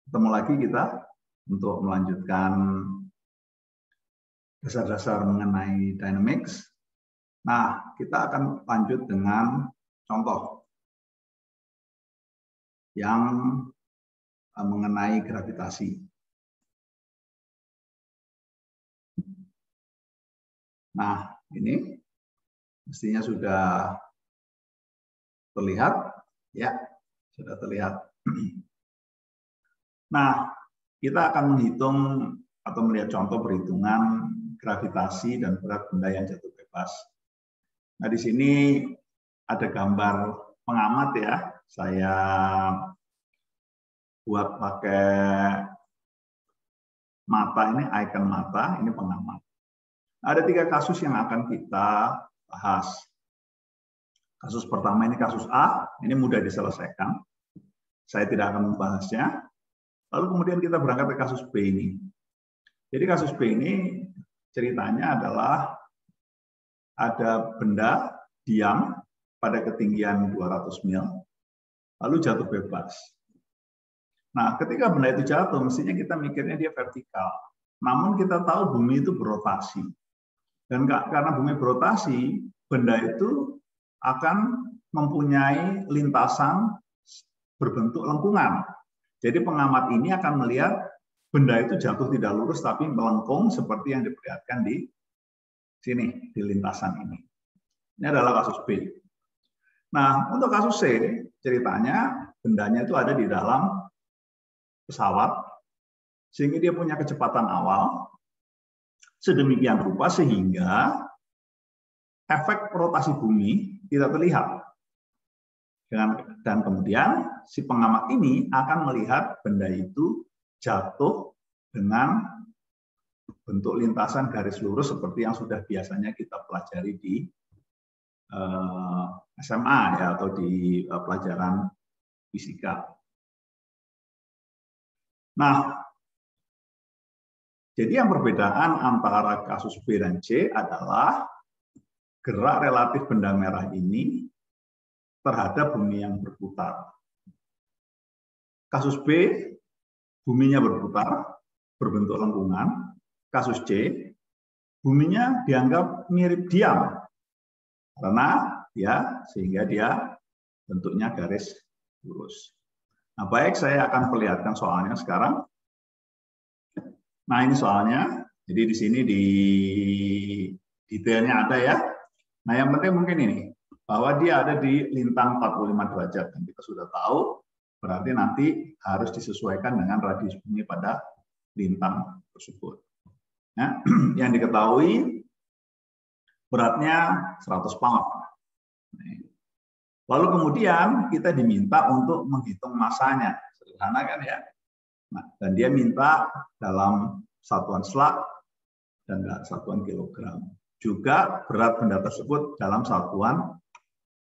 Ketemu lagi kita untuk melanjutkan dasar-dasar mengenai dynamics. Nah, kita akan lanjut dengan contoh yang mengenai gravitasi. Nah, ini mestinya sudah terlihat, ya, sudah terlihat. Nah, kita akan menghitung atau melihat contoh perhitungan gravitasi dan berat benda yang jatuh bebas. Nah, di sini ada gambar pengamat ya. Saya buat pakai mata ini, icon mata, ini pengamat. Ada 3 kasus yang akan kita bahas. Kasus pertama ini kasus A, ini mudah diselesaikan. Saya tidak akan membahasnya. Lalu kemudian kita berangkat ke kasus B ini. Jadi kasus B ini ceritanya adalah ada benda diam pada ketinggian 200 mil, lalu jatuh bebas. Nah, ketika benda itu jatuh, mestinya kita mikirnya dia vertikal. Namun kita tahu bumi itu berotasi. Dan karena bumi berotasi, benda itu akan mempunyai lintasan berbentuk lengkungan. Jadi pengamat ini akan melihat benda itu jatuh tidak lurus tapi melengkung seperti yang diperlihatkan di sini, di lintasan ini. Ini adalah kasus B. Nah, untuk kasus C, ceritanya bendanya itu ada di dalam pesawat, sehingga dia punya kecepatan awal sedemikian rupa sehingga efek rotasi bumi tidak terlihat. Dan kemudian si pengamat ini akan melihat benda itu jatuh dengan bentuk lintasan garis lurus seperti yang sudah biasanya kita pelajari di SMA ya, atau di pelajaran fisika. Nah, jadi yang perbedaan antara kasus B dan C adalah gerak relatif benda merah ini terhadap bumi yang berputar. Kasus B, buminya berputar, berbentuk lengkungan. Kasus C, buminya dianggap mirip diam, karena ya sehingga dia bentuknya garis lurus. Nah, baik, saya akan perlihatkan soalnya sekarang. Nah, ini soalnya. Jadi di sini di detailnya ada ya. Nah, yang penting mungkin ini, bahwa dia ada di lintang 45 derajat. Dan kita sudah tahu, berarti nanti harus disesuaikan dengan radius bumi pada lintang tersebut. Nah, yang diketahui beratnya 100 pound. Lalu kemudian kita diminta untuk menghitung masanya. Sederhana kan ya? Nah, dan dia minta dalam satuan slug dan satuan kilogram. Juga berat benda tersebut dalam satuan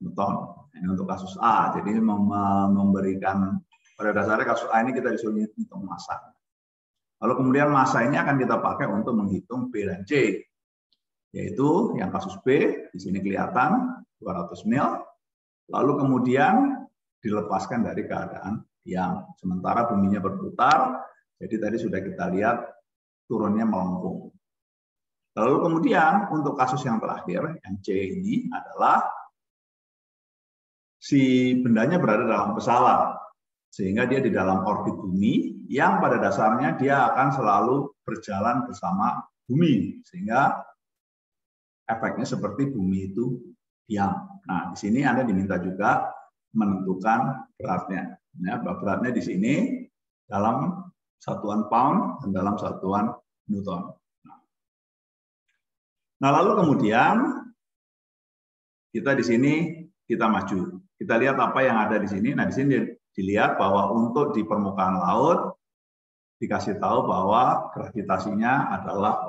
Newton. Ini untuk kasus A. Jadi memberikan, pada dasarnya kasus A ini kita disuruh hitung massa. Lalu kemudian massa ini akan kita pakai untuk menghitung B dan C. Yaitu yang kasus B, di sini kelihatan 200 mil. Lalu kemudian dilepaskan dari keadaan diam. Sementara buminya berputar, jadi tadi sudah kita lihat turunnya melengkung. Lalu kemudian untuk kasus yang terakhir, yang C ini adalah si bendanya berada dalam pesawat, sehingga dia di dalam orbit bumi, yang pada dasarnya dia akan selalu berjalan bersama bumi, sehingga efeknya seperti bumi itu diam. Nah, di sini Anda diminta juga menentukan beratnya. Ya, beratnya di sini dalam satuan pound dan dalam satuan Newton. Nah, lalu kemudian kita di sini kita maju. Kita lihat apa yang ada di sini. Nah, di sini dilihat bahwa untuk di permukaan laut dikasih tahu bahwa gravitasinya adalah,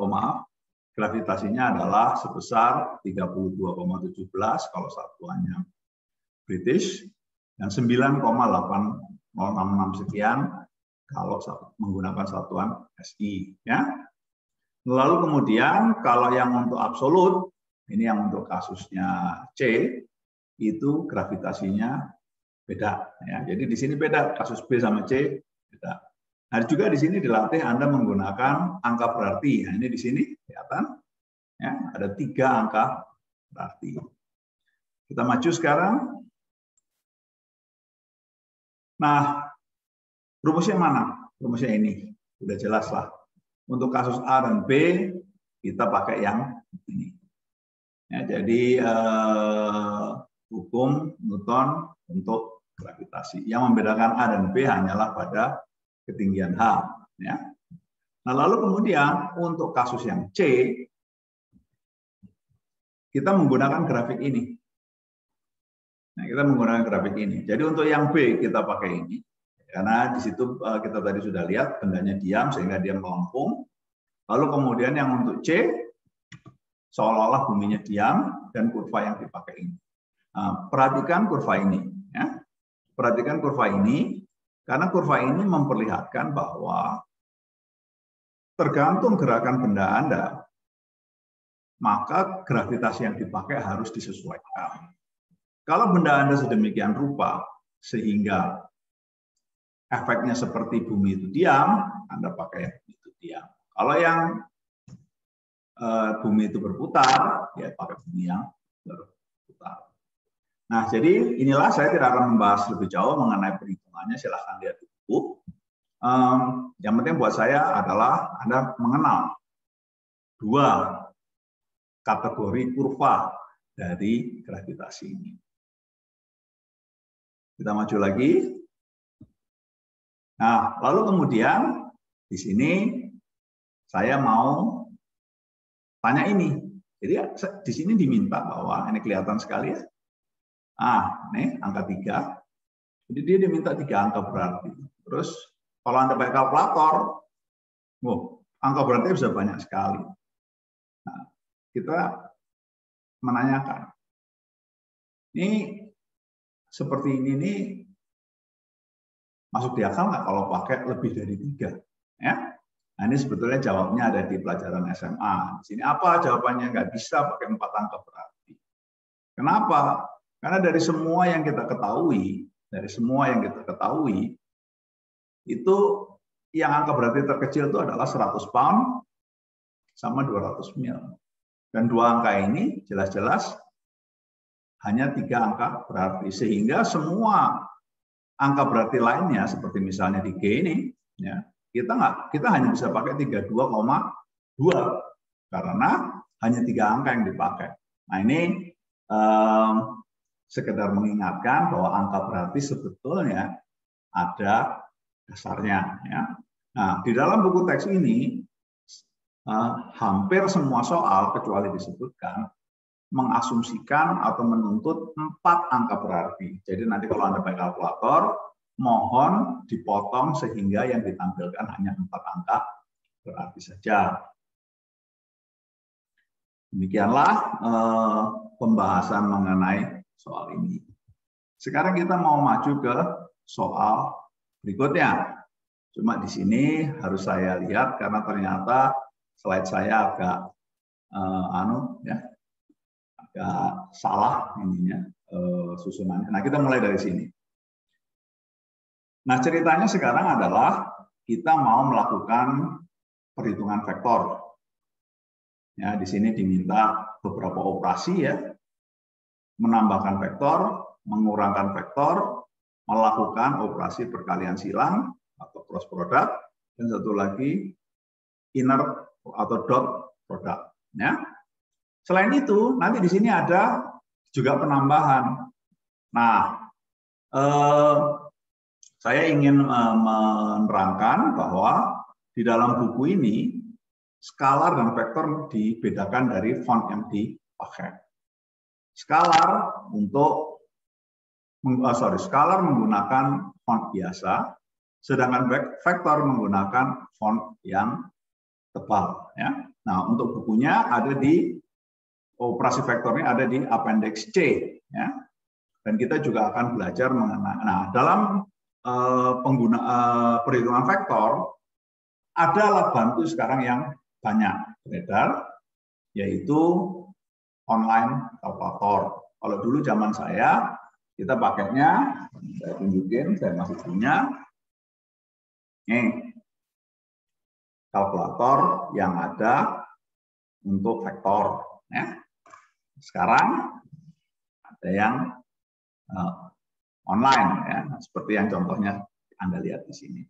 gravitasinya adalah sebesar 32,17 kalau satuannya British dan 9,8066 sekian kalau menggunakan satuan SI ya. Lalu kemudian kalau yang untuk absolut, ini yang untuk kasusnya C, itu gravitasinya beda ya. Jadi di sini beda, kasus B sama C beda. Nah, juga di sini dilatih Anda menggunakan angka berarti. Nah, ini di sini kelihatan ya, ada 3 angka berarti. Kita maju sekarang. Nah, rumusnya mana? Rumusnya ini. Udah jelas lah. Untuk kasus A dan B, kita pakai yang ini. Ya, jadi hukum Newton untuk gravitasi. Yang membedakan A dan B hanyalah pada ketinggian H. Ya. Nah, lalu kemudian untuk kasus yang C, kita menggunakan grafik ini. Nah, kita menggunakan grafik ini. Jadi untuk yang B kita pakai ini, karena di situ kita tadi sudah lihat bendanya diam sehingga dia melengkung. Lalu kemudian yang untuk C, seolah-olah buminya diam dan kurva yang dipakai ini. Nah, perhatikan kurva ini. Ya. Perhatikan kurva ini, karena kurva ini memperlihatkan bahwa tergantung gerakan benda Anda, maka gravitasi yang dipakai harus disesuaikan. Kalau benda Anda sedemikian rupa, sehingga efeknya seperti bumi itu diam, Anda pakai yang itu diam. Kalau yang bumi itu berputar, ya pakai bumi yang berputar. Nah, jadi inilah saya tidak akan membahas lebih jauh mengenai perhitungannya, silahkan lihat di buku. Yang penting buat saya adalah Anda mengenal 2 kategori kurva dari gravitasi ini. Kita maju lagi. Nah, lalu kemudian di sini saya mau tanya ini. Jadi di sini diminta bahwa ini kelihatan sekali ya. Ini angka 3. Jadi dia diminta 3 angka berarti. Terus kalau Anda pakai kalkulator, angka berarti bisa banyak sekali. Nah, kita menanyakan, ini seperti ini masuk di akal nggak kalau pakai lebih dari 3? Ya? Nah, ini sebetulnya jawabnya ada di pelajaran SMA. Di sini apa jawabannya? Nggak bisa pakai 4 angka berarti. Kenapa? Karena dari semua yang kita ketahui, itu yang angka berarti terkecil itu adalah 100 pound sama 200 mil. Dan 2 angka ini jelas-jelas hanya 3 angka berarti. Sehingga semua angka berarti lainnya, seperti misalnya di G ini, ya, kita hanya bisa pakai 32,2 karena hanya 3 angka yang dipakai. Nah, ini sekedar mengingatkan bahwa angka berarti sebetulnya ada dasarnya. Ya. Nah, di dalam buku teks ini hampir semua soal kecuali disebutkan mengasumsikan atau menuntut 4 angka berarti. Jadi nanti kalau Anda pakai kalkulator, mohon dipotong sehingga yang ditampilkan hanya 4 angka berarti saja. Demikianlah pembahasan mengenai soal ini. Sekarang kita mau maju ke soal berikutnya. Cuma di sini harus saya lihat karena ternyata slide saya agak agak salah ininya susunannya. Nah, kita mulai dari sini. Nah, ceritanya sekarang adalah kita mau melakukan perhitungan vektor. Ya, di sini diminta beberapa operasi ya. Menambahkan vektor, mengurangkan vektor, melakukan operasi perkalian silang atau cross product, dan satu lagi inner atau dot product. Ya. Selain itu, nanti di sini ada juga penambahan. Nah, saya ingin menerangkan bahwa di dalam buku ini skalar dan vektor dibedakan dari font yang dipakai. Skalar skalar menggunakan font biasa, sedangkan vektor menggunakan font yang tebal. Ya. Nah, untuk bukunya ada di operasi vektornya ada di appendix C. Ya. Dan kita juga akan belajar mengenai. Nah, dalam perhitungan vektor ada alat bantu sekarang yang banyak beredar, yaitu online kalkulator. Kalau dulu zaman saya, kita pakainya, saya tunjukin, saya masih punya. Nih, kalkulator yang ada untuk vektor. Ya. Sekarang ada yang online, ya, seperti yang contohnya Anda lihat di sini.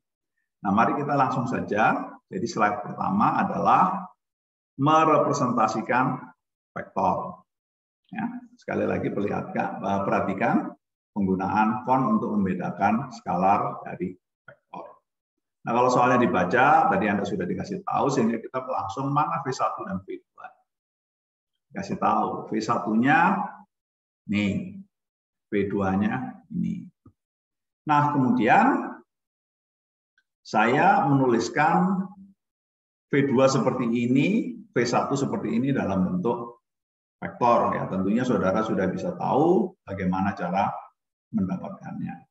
Nah, mari kita langsung saja. Jadi slide pertama adalah merepresentasikan vektor. Ya, sekali lagi perhatikan penggunaan font untuk membedakan skalar dari vektor. Nah, kalau soalnya dibaca, tadi Anda sudah dikasih tahu, sehingga kita langsung mana V1 dan V2. Kasih tahu, V1-nya nih, V2-nya ini. Nah, kemudian saya menuliskan V2 seperti ini, V1 seperti ini dalam bentuk vektor. Ya, tentunya saudara sudah bisa tahu bagaimana cara mendapatkannya.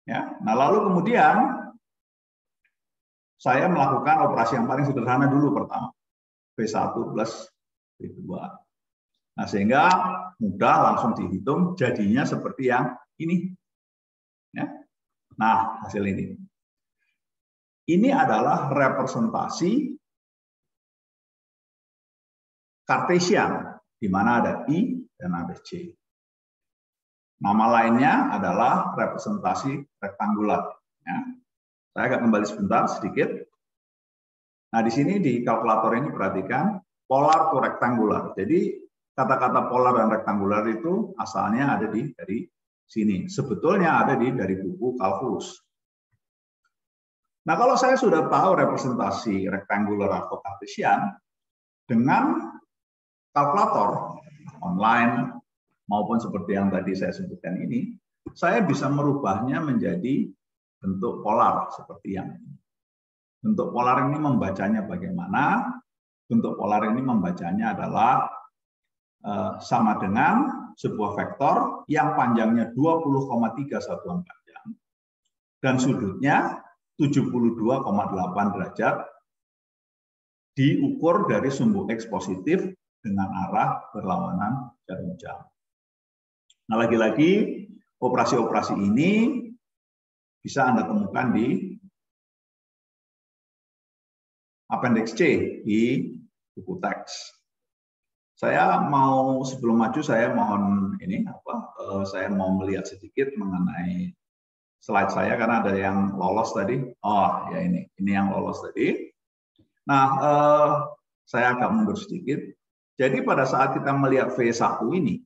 Ya, nah lalu kemudian saya melakukan operasi yang paling sederhana dulu pertama, V1 plus V2. Nah, sehingga mudah langsung dihitung jadinya seperti yang ini. Ya. Nah, hasil ini. Ini adalah representasi Kartesian, di mana ada I dan ada C. Nama lainnya adalah representasi rektangular. Ya. Saya akan kembali sebentar sedikit. Nah, di sini di kalkulator ini perhatikan polar to rektangular. Jadi kata-kata polar dan rektangular itu asalnya ada dari sini. Sebetulnya ada dari buku kalkulus. Nah, kalau saya sudah tahu representasi rektangular atau kartesian, dengan kalkulator online maupun seperti yang tadi saya sebutkan ini, saya bisa merubahnya menjadi bentuk polar seperti yang ini. Bentuk polar ini membacanya bagaimana? Bentuk polar ini membacanya adalah sama dengan sebuah vektor yang panjangnya 20,3 satuan panjang dan sudutnya 72,8 derajat diukur dari sumbu X positif dengan arah berlawanan jarum jam. Nah, lagi-lagi operasi-operasi ini bisa Anda temukan di appendix C di buku teks. Saya mau sebelum maju saya mohon saya mau melihat sedikit mengenai slide saya karena ada yang lolos tadi. Oh ya ini yang lolos tadi. Nah, saya agak mundur sedikit. Jadi pada saat kita melihat V1 ini,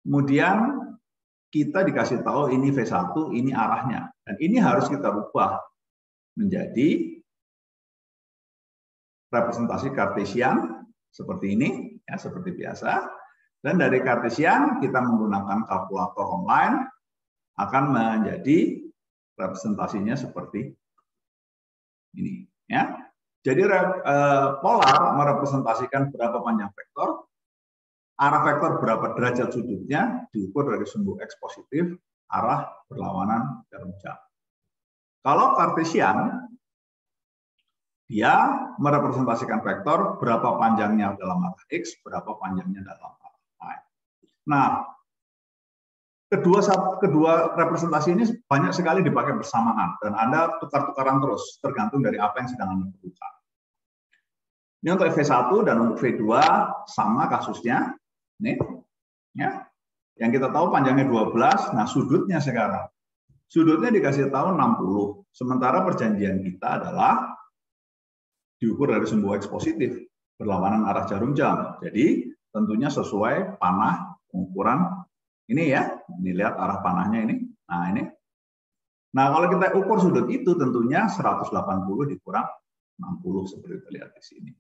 kemudian kita dikasih tahu ini V1, ini arahnya. Dan ini harus kita rubah menjadi representasi Kartesian seperti ini, ya seperti biasa. Dan dari Kartesian kita menggunakan kalkulator online akan menjadi representasinya seperti ini. Ya, jadi polar merepresentasikan berapa panjang vektor, arah vektor berapa derajat sudutnya diukur dari sumbu X positif, arah berlawanan jarum jam. Kalau Kartesian dia merepresentasikan vektor berapa panjangnya dalam arah X, berapa panjangnya dalam arah Y. Nah, kedua representasi ini banyak sekali dipakai bersamaan dan Anda tukar-tukaran terus tergantung dari apa yang sedang Anda perlukan. Ini untuk V1 dan untuk V2 sama kasusnya. Nih, ya. Yang kita tahu panjangnya 12, nah sudutnya sekarang. Sudutnya dikasih tahu 60. Sementara perjanjian kita adalah diukur dari sumbu X positif berlawanan arah jarum jam. Jadi tentunya sesuai panah pengukuran ini ya. Ini lihat arah panahnya ini. Nah, ini. Nah, kalau kita ukur sudut itu tentunya 180 dikurang 60 seperti terlihat di sini.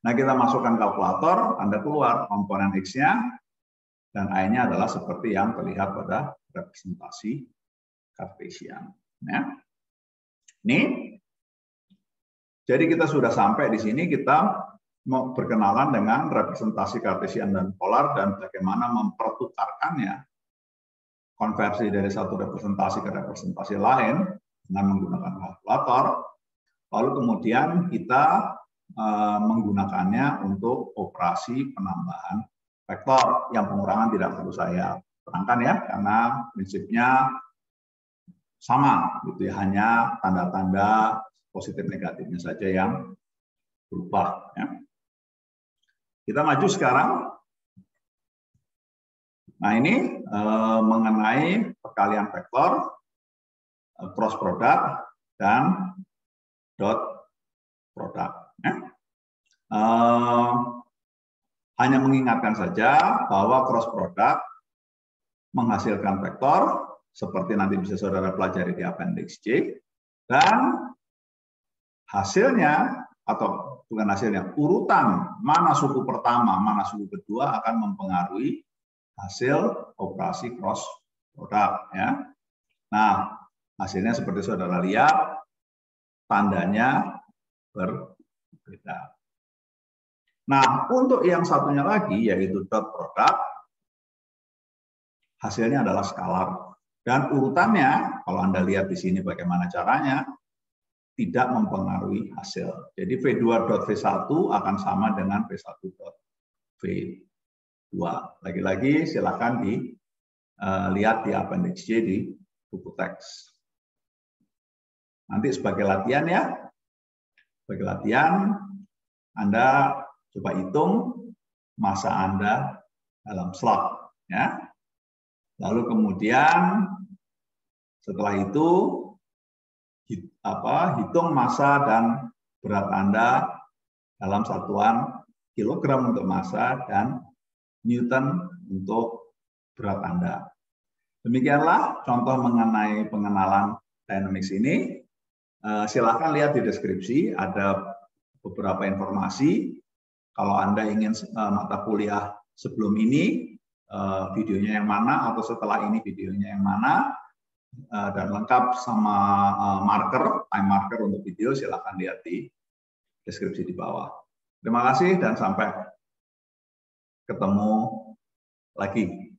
Nah, kita masukkan kalkulator, Anda keluar komponen X-nya dan Y-nya adalah seperti yang terlihat pada representasi Kartesian. Ya. Ini. Jadi kita sudah sampai di sini, kita mau berkenalan dengan representasi Kartesian dan polar dan bagaimana mempertukarkannya, konversi dari satu representasi ke representasi lain dengan menggunakan kalkulator. Lalu kemudian kita menggunakannya untuk operasi penambahan vektor yang pengurangan tidak perlu saya terangkan ya, karena prinsipnya sama, gitu ya, hanya tanda-tanda positif negatifnya saja yang berubah. Ya. Kita maju sekarang. Nah ini mengenai perkalian vektor, cross product dan dot product. Ya. Hanya mengingatkan saja bahwa cross product menghasilkan vektor seperti nanti bisa saudara pelajari di appendix C, dan hasilnya atau bukan hasilnya, urutan mana suku pertama, mana suku kedua akan mempengaruhi hasil operasi cross product. Ya. Nah, hasilnya seperti saudara lihat, tandanya berbeda. Nah, untuk yang satunya lagi, yaitu dot product, hasilnya adalah skalar. Dan urutannya, kalau Anda lihat di sini bagaimana caranya, tidak mempengaruhi hasil. Jadi V2.V1 akan sama dengan V1.V2. Lagi-lagi silakan dilihat di appendix C di buku teks. Nanti sebagai latihan ya, sebagai latihan Anda coba hitung masa Anda dalam slot. Ya. Lalu kemudian setelah itu hitung massa dan berat Anda dalam satuan kilogram untuk massa dan newton untuk berat Anda. Demikianlah contoh mengenai pengenalan dynamics ini. Silakan lihat di deskripsi, ada beberapa informasi. Kalau Anda ingin mata kuliah sebelum ini, videonya yang mana, atau setelah ini videonya yang mana, dan lengkap sama time marker untuk video, silakan lihat di deskripsi di bawah. Terima kasih dan sampai ketemu lagi.